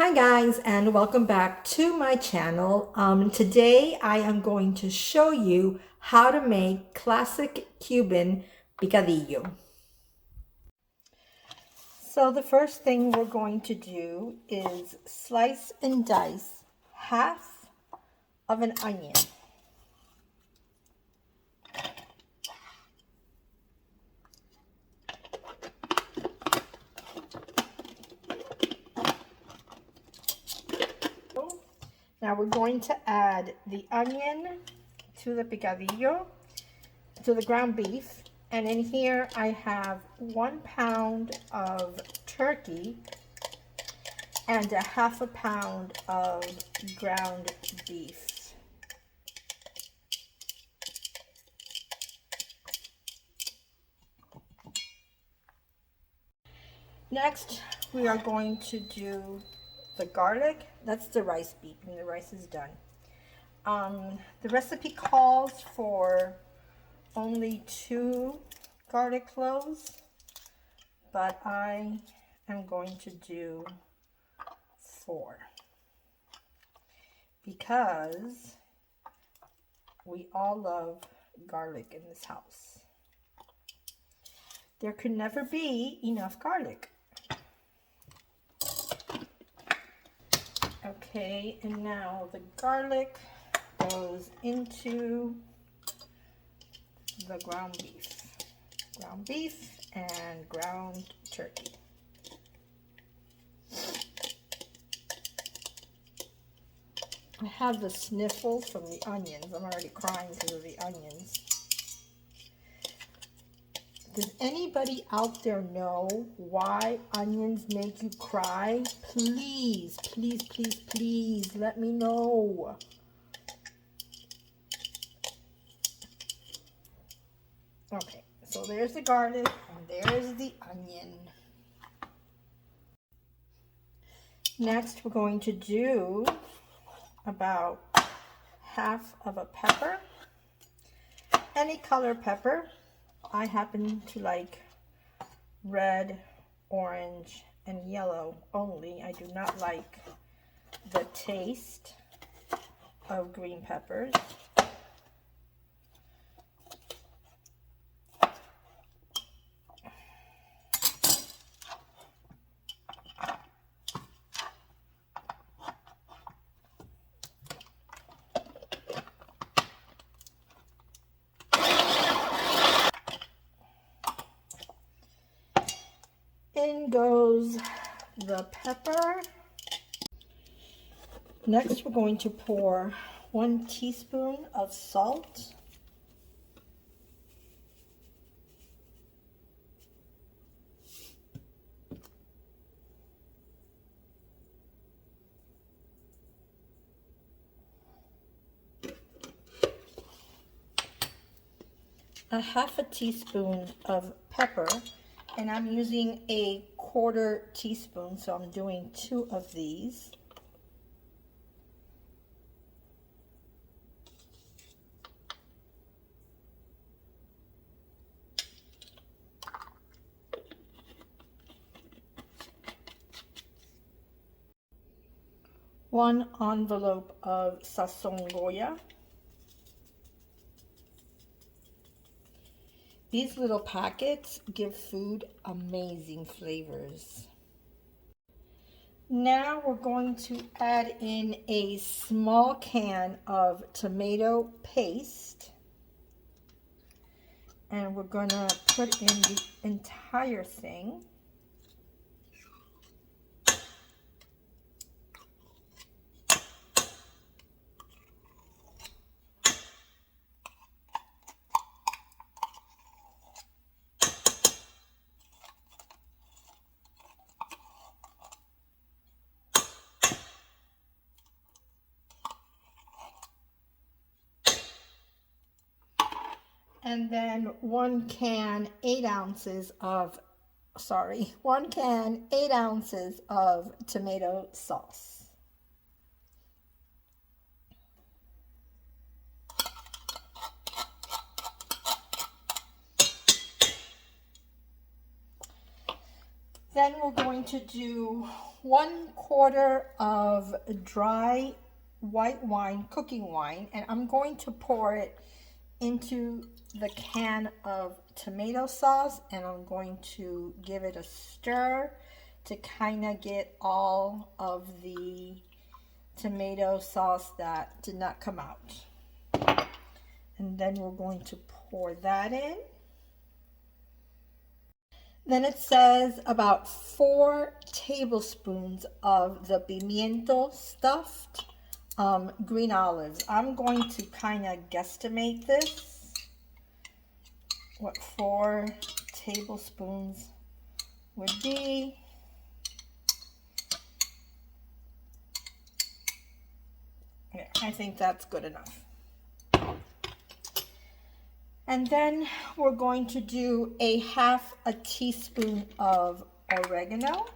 Hi guys, and welcome back to my channel. Today I am going to show you how to make classic Cuban picadillo. So the first thing we're going to do is slice and dice half of an onion. Now we're going to add the onion to the picadillo, to the ground beef. And in here I have 1 pound of turkey and a half a pound of ground beef. Next, we are going to do the garlic. That's the rice beef, and the rice is done. The recipe calls for only 2 garlic cloves, but I am going to do 4 because we all love garlic in this house. There could never be enough garlic. Okay, and now the garlic goes into the ground beef and ground turkey. I have the sniffles from the onions. I'm already crying because of the onions. Does anybody out there know why onions make you cry? Please, please, please, please let me know. Okay, so there's the garlic and there's the onion. Next, we're going to do about half of a pepper, any color pepper. I happen to like red, orange, and yellow only. I do not like the taste of green peppers. In goes the pepper. Next, we're going to pour 1 teaspoon of salt. A half a teaspoon of pepper, and I'm using a 1/4 teaspoon, so I'm doing 2 of these. One envelope of sazon Goya. These little packets give food amazing flavors. Now we're going to add in a small can of tomato paste. And we're going to put in the entire thing. And then 1 can 8 ounces of tomato sauce. Then we're going to do 1/4 of dry white wine, cooking wine, and I'm going to pour it into the can of tomato sauce, and I'm going to give it a stir to kind of get all of the tomato sauce that did not come out. And then we're going to pour that in. Then it says about 4 tablespoons of the pimiento stuffed green olives. I'm going to kind of guesstimate this, what 4 tablespoons would be. Yeah, I think that's good enough. And then we're going to do a 1/2 teaspoon of oregano.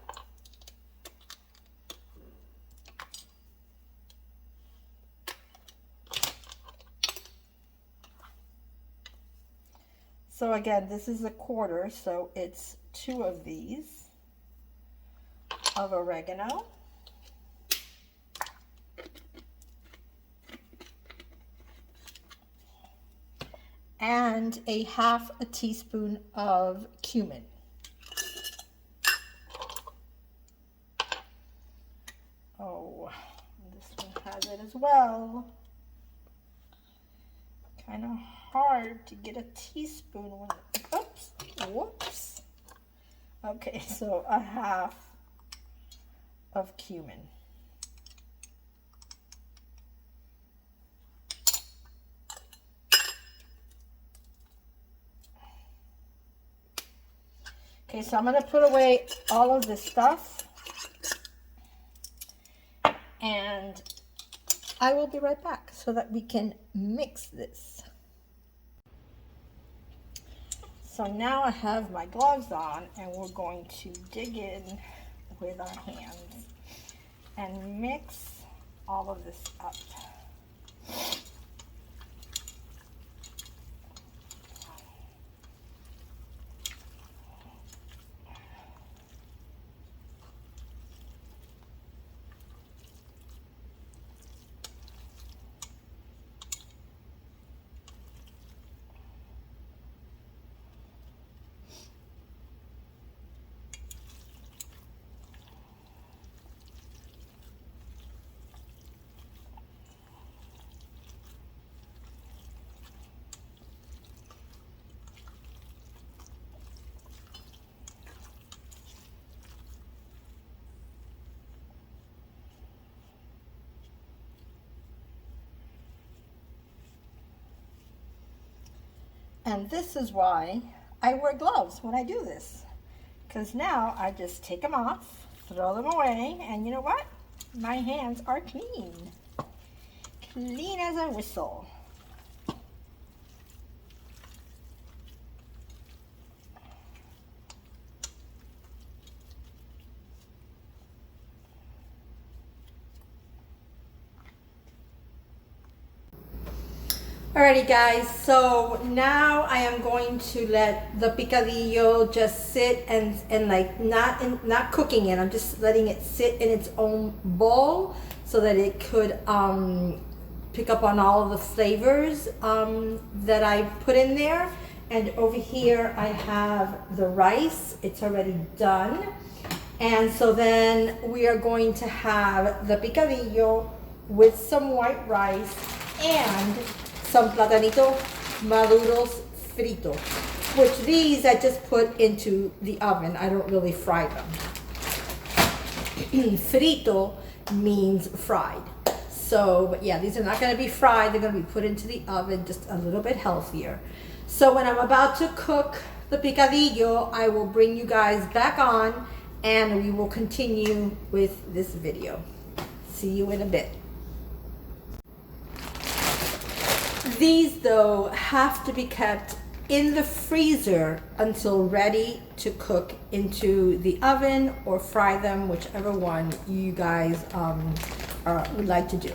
So again, this is 1/4, so it's 2 of these of oregano. And a 1/2 teaspoon of cumin. Oh, this one has it as well. Kind of hard to get a teaspoon when, oops, whoops. Okay, so a 1/2 of cumin. Okay, so I'm going to put away all of this stuff, and I will be right back so that we can mix this. So now I have my gloves on, and we're going to dig in with our hands and mix all of this up. And this is why I wear gloves when I do this. Because now I just take them off, throw them away, and you know what? My hands are clean. Clean as a whistle. Alrighty guys, so now I am going to let the picadillo just sit and like not cooking it. I'm just letting it sit in its own bowl so that it could pick up on all of the flavors that I put in there. And over here I have the rice. It's already done. And so then we are going to have the picadillo with some white rice and some platanito maduros frito, which these I just put into the oven. I don't really fry them. Frito means fried. So, but yeah, these are not going to be fried. They're going to be put into the oven, just a little bit healthier. So when I'm about to cook the picadillo, I will bring you guys back on and we will continue with this video. See you in a bit. These though have to be kept in the freezer until ready to cook into the oven or fry them, whichever one you guys would like to do.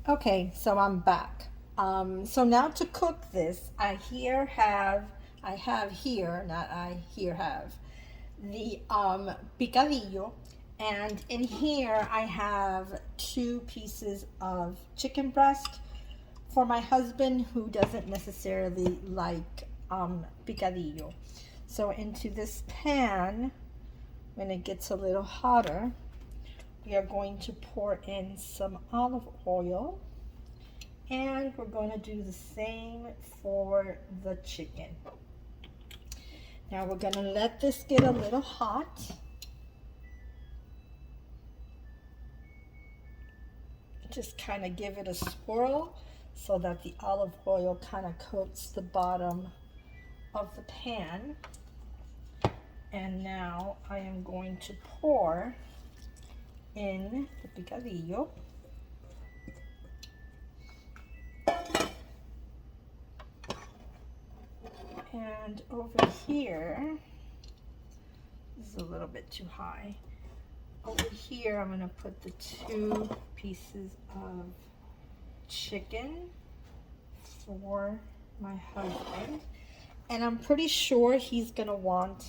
Okay, so I'm back. So now to cook this, I have the picadillo, and in here I have 2 pieces of chicken breast for my husband who doesn't necessarily like picadillo. So into this pan, when it gets a little hotter, we are going to pour in some olive oil, and we're going to do the same for the chicken. Now we're going to let this get a little hot. Just kind of give it a swirl so that the olive oil kind of coats the bottom of the pan. And now I am going to pour in the picadillo. And over here, this is a little bit too high. Over here, I'm going to put the 2 pieces of chicken for my husband. And I'm pretty sure he's going to want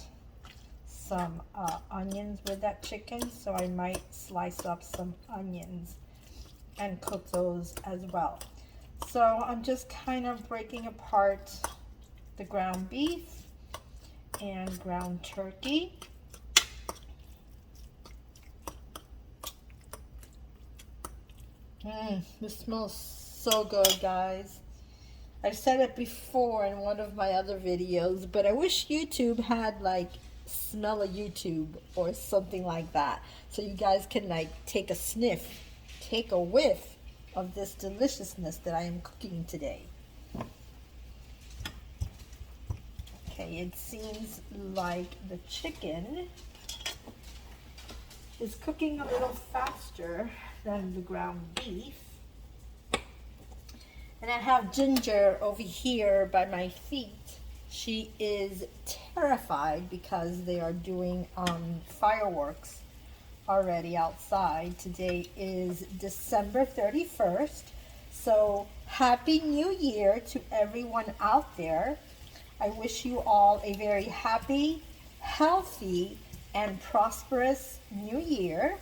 some onions with that chicken, so I might slice up some onions and cook those as well. So I'm just kind of breaking apart the ground beef and ground turkey. This smells so good, guys. I've said it before in one of my other videos, but I wish YouTube had like smell of YouTube or something like that, so you guys can like take a sniff, take a whiff of this deliciousness that I am cooking today. Okay, it seems like the chicken is cooking a little faster than the ground beef. And I have Ginger over here by my feet. She is terrified because they are doing fireworks already outside. Today is December 31st. So Happy New Year to everyone out there. I wish you all a very happy, healthy, and prosperous New Year.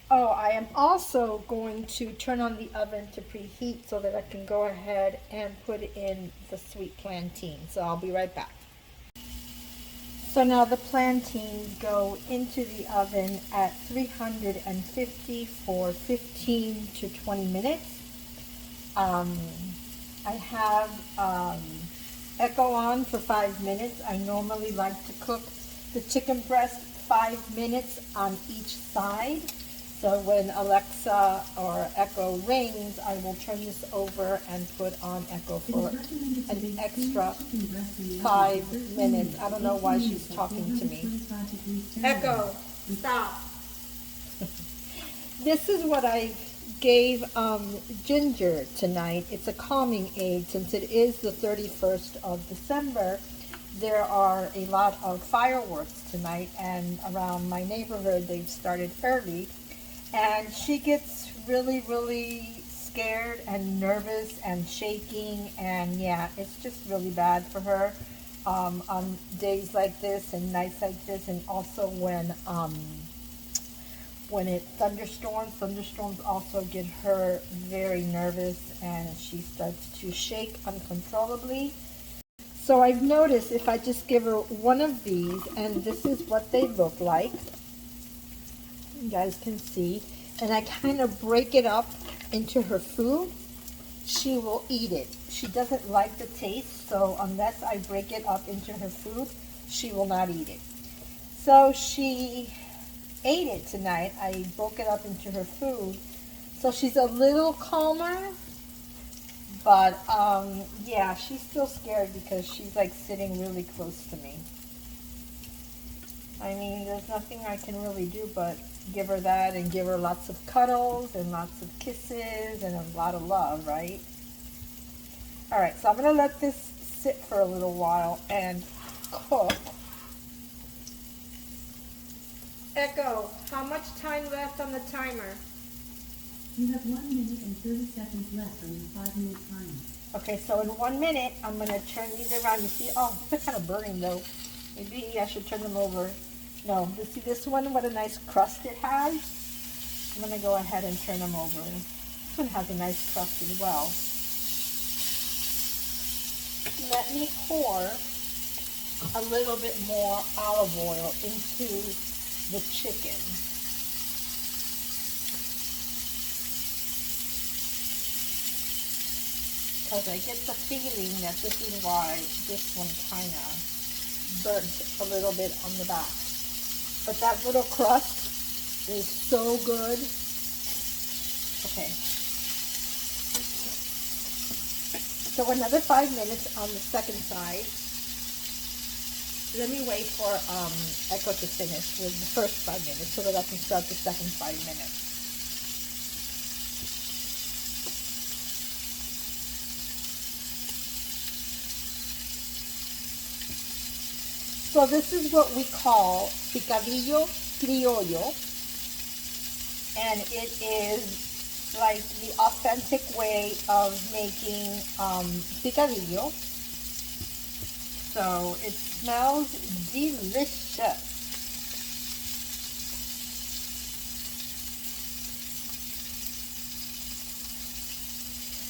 Oh, I am also going to turn on the oven to preheat so that I can go ahead and put in the sweet plantain. So I'll be right back. So now the plantains go into the oven at 350 for 15 to 20 minutes. I have Echo on for 5 minutes. I normally like to cook the chicken breast 5 minutes on each side. So when Alexa or Echo rings, I will turn this over and put on Echo for an extra 5 minutes. I don't know why she's talking to me. Echo, stop. This is what I gave Ginger tonight. It's a calming aid since it is the 31st of December. There are a lot of fireworks tonight, and around my neighborhood they've started early. And she gets really, really scared and nervous and shaking, and yeah, it's just really bad for her on days like this and nights like this, and also when it thunderstorms also get her very nervous, and she starts to shake uncontrollably. So I've noticed if I just give her one of these, and this is what they look like. You guys can see, and I kind of break it up into her food, she will eat it. She doesn't like the taste, so unless I break it up into her food, she will not eat it. So she ate it tonight. I broke it up into her food, so she's a little calmer, but yeah, she's still scared because she's like sitting really close to me. I mean, there's nothing I can really do but give her that and give her lots of cuddles and lots of kisses and a lot of love, right? All right, so I'm going to let this sit for a little while and cook. Echo, how much time left on the timer? You have 1 minute and 30 seconds left on your 5-minute timer. Okay, so in 1 minute, I'm gonna turn these around. You see, oh, they're kind of burning though. Maybe I should turn them over. No, you see this one, what a nice crust it has? I'm gonna go ahead and turn them over. This one has a nice crust as well. Let me pour a little bit more olive oil into the chicken. Because I get the feeling that this is why this one kind of burnt a little bit on the back. But that little crust is so good. Okay. So another 5 minutes on the second side. Let me wait for Echo to finish with the first 5 minutes so that I can start the second 5 minutes. So this is what we call Picadillo Criollo, and it is like the authentic way of making picadillo. So it smells delicious.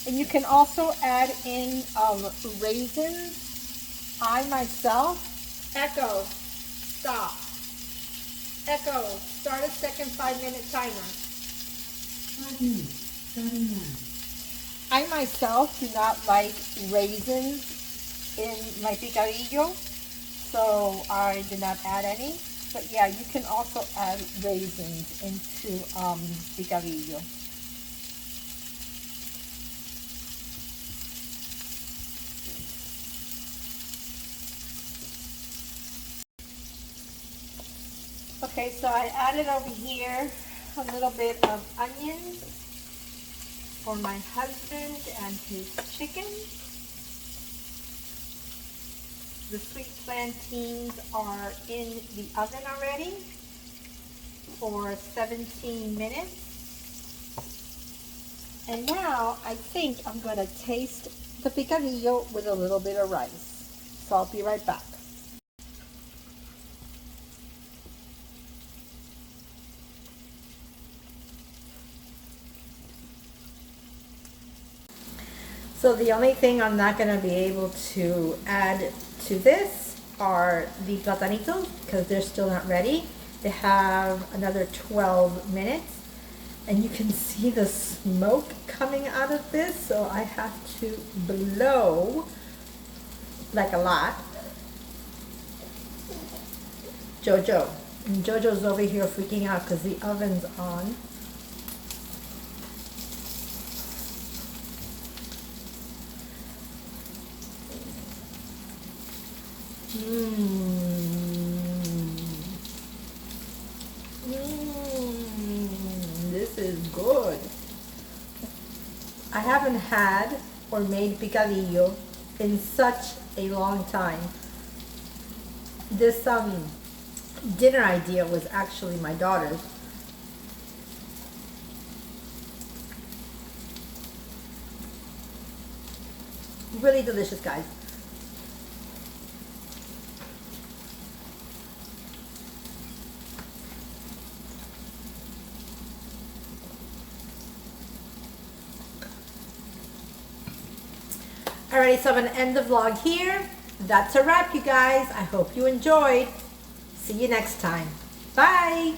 And you can also add in raisins. I myself, Echo, stop. Echo, start a second 5-minute timer. 5 minutes, starting now. I myself do not like raisins in my picadillo, so I did not add any. But yeah, you can also add raisins into picadillo. Okay, so I added over here a little bit of onions for my husband and his chicken. The sweet plantains are in the oven already for 17 minutes. And now I think I'm going to taste the picadillo with a little bit of rice. So I'll be right back. So the only thing I'm not going to be able to add to this are the platanitos because they're still not ready. They have another 12 minutes and you can see the smoke coming out of this, so I have to blow like a lot. Jojo. And Jojo's over here freaking out because the oven's on. This is good. I haven't had or made picadillo in such a long time. This dinner idea was actually my daughter's. Really delicious, guys. Alrighty, so I'm going to end the vlog here. That's a wrap, you guys. I hope you enjoyed. See you next time. Bye.